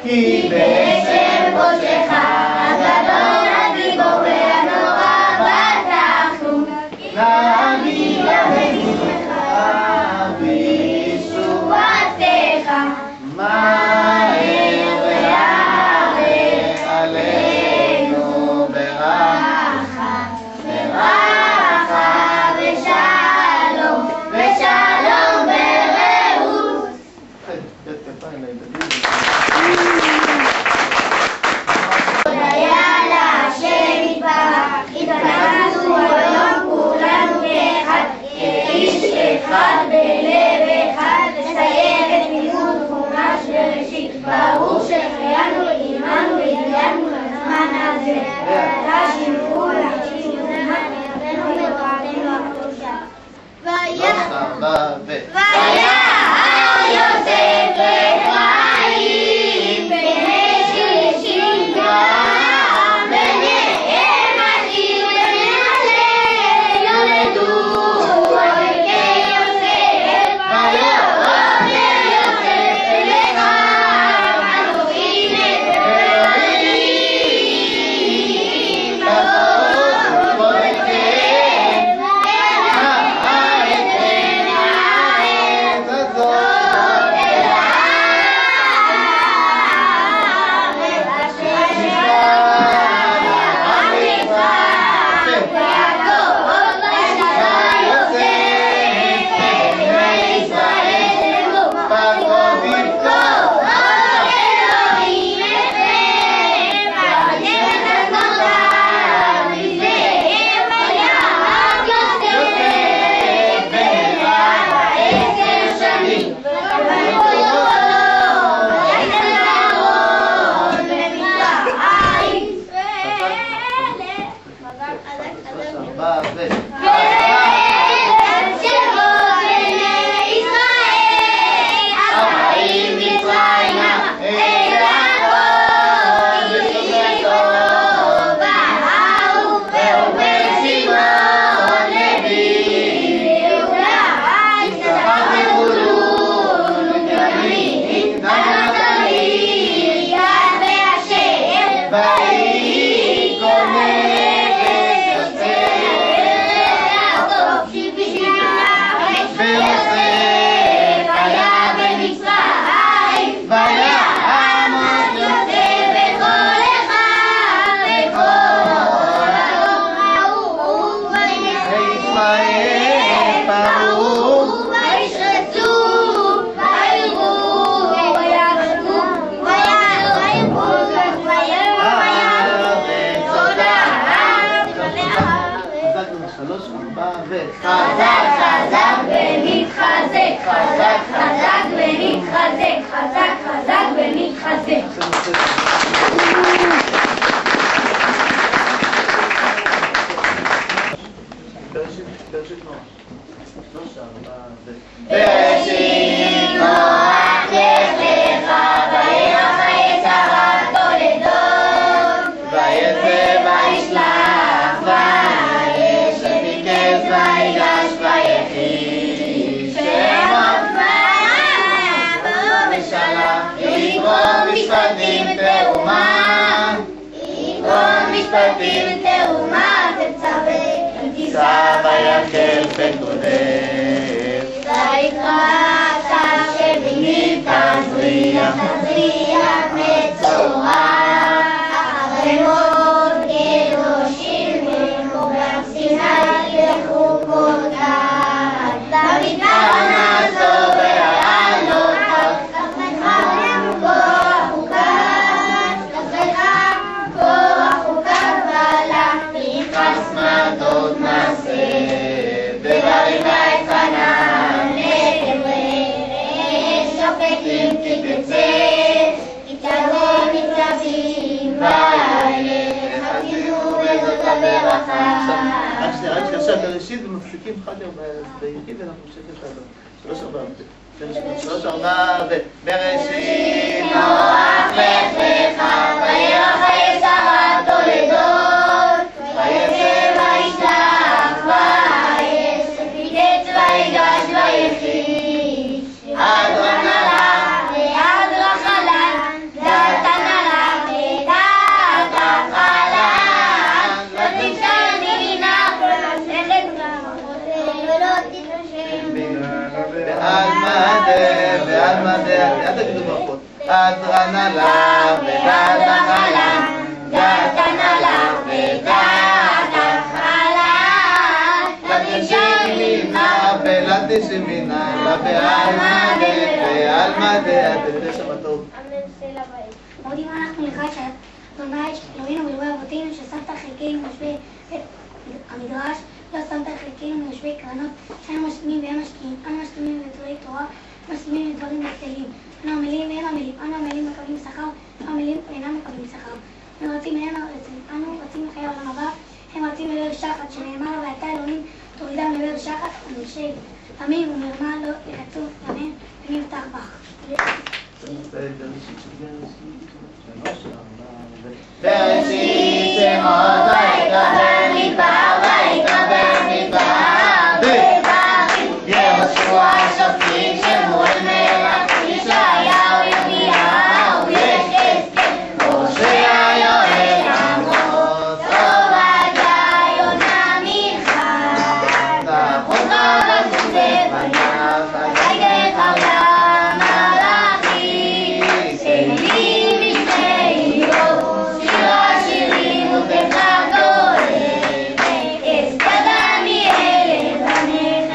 כי בשם קודשך הגדול הגיבור והנורא בטחנו נביא לבשמך בישועתך מהר ויערך עלינו ברכה ושלום ורעות. הודיה להשם יתברך, התכנסנו היום כולנו כאחד, כאיש אחד בלב אחד, לסיים את לימוד חומש בראשית. ברוך שהחיינו ועימנו והגיענו לזמן הזה. תשמעו להקשיב לזמן ידינו ותורתנו הקדושה. והיה יוסף אפרים בני שלישים גם בניהם עתיד בני יולדו כיוסף ויאמר יוסף אליך אנוכי נתראים ברוך בודקם חזק חזק ונתחזק, חזק חזק ונתחזק, חזק חזק ונתחזק. בראשית נוח לך לך וירח יצרה תולדות ויצא וישלח וישב ביקש ויגש ויחיש שמות ויעבור ושלח יקרוא משפטים תרומה תצווה תישא ויחל פן קודש ויקרא שבני תזריח מצורע ערימות קדושים ומקומם סיני לחוקותיו במדבר נעזור והעלות תפתחם כוח חוקת והלך פנחס מטות מעשה ובריבה את חנן לקברי שופטים כי תצא יתערון מתלווים וילך חתינו וזאת הברכה. רק עכשיו בראשית ומפסיקים חדר ביחיד ואנחנו שקט עד 3-4 בראשית נוח לך לך וירח יצרה תולדות ויצא וישלח וישב ביקש ויגש ויחיש עד רן הלך ועד רחלן ועד בעלמא דה, אל תגידו ברכות. אדרנה לה ודתה לה, דתנה לה ודתה לה, לתי שמינה, בעלמא דה, תתן שם טוב. מודים אנחנו לך שאדוני אלוהינו ואלוהי אבותינו ששמת חלקנו יושבי המדרש, לא שמת חלקנו יושבי קרנות, שאנו משלימים והם משקיעים, אנו משלימים לדברי תורה, משלימים לדברים בטלים, אנו עמלים והם עמלים, אנו עמלים מקבלים שכר, אנו עמלים ואינם מקבלים שכר, אנו רצים והם רצים, אנו רצים לחיי העולם הבא, הם רצים לבאר שחת, שנאמר ואתה אלוהים תורידם לבאר שחת, אנשי תמים ומרמה לא יחצו ימיהם ונבטח בך. בראשית שמות ויקרא במדבר ויקרא במדבר בדברים יהושע שופטים שמואל מלך ישעיהו ירמיהו יחזקאל הושע יואל עמוס עובדיה יונה מיכה נחום רב זבדיה חגי זכריה מלאכי סגנים משנה איוב שירה שירים ותפלה גואל אסתר דניאל לבניך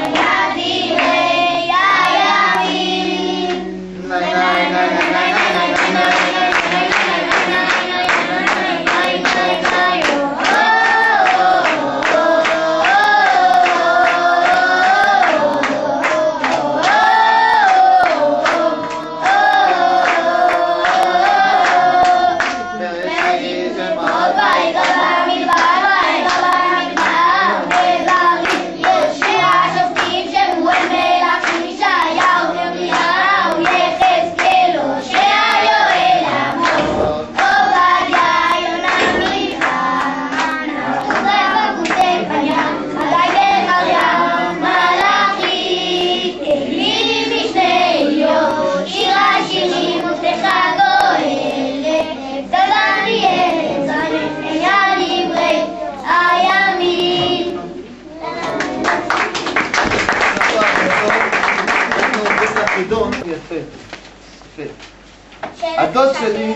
יד דברי הימים יפה, יפה. הדוד שלי,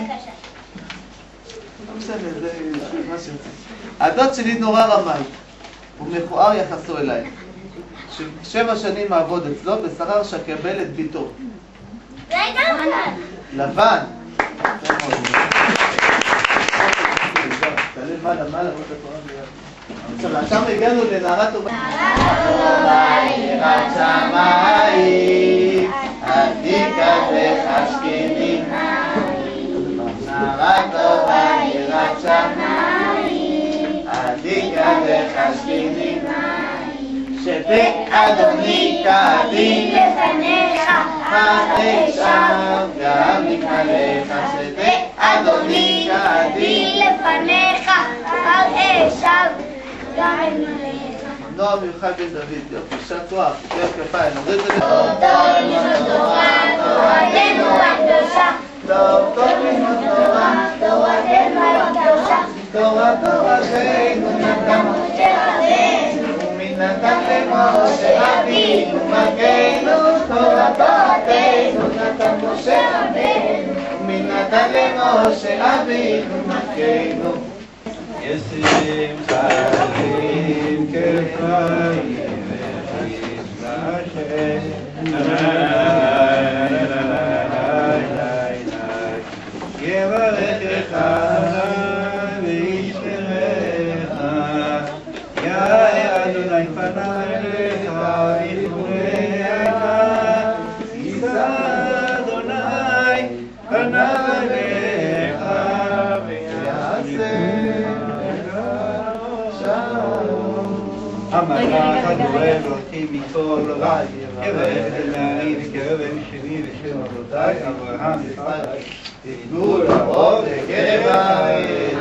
הדוד שלי נורא רמאי, הוא מכוער יחסו אליי. 7 שנים אעבוד אצלו בשכר שאקבל את ביתו. לבן. עכשיו הגענו לנערה טובה. נערה טובה יראת שמיים, עתיקה וחשכני. נערה טובה יראת שמיים, עתיקה וחשכני. שתה אדוני כדין לפניך, האשם גם נקמלך. שתה אדוני כדין לפניך, האשם גם נקמלך. נועם מיוחד בן דוד, יופי, יישר כוח, כיף כפיים, נוריד את זה טוב ללמוד תורה, תורתנו הקדושה. טוב ללמוד תורה, תורתנו הקדושה. תורתנו נתן משה רבנו, נתן למשה אבינו מלכנו. תורתנו נתן משה רבנו, נתן למשה אבינו מלכנו. ישים חיים כפיים יברכך וישמרך, יאר אדוני פניו אליך ויחונך, יישא אדוני פניו אליך ויעשה המלאך הגורם אותי מכל רע, יברך את נערי וקרב שלי ושל אבותיי אברהם יצחק תיתנו לרוב בקרב הארץ.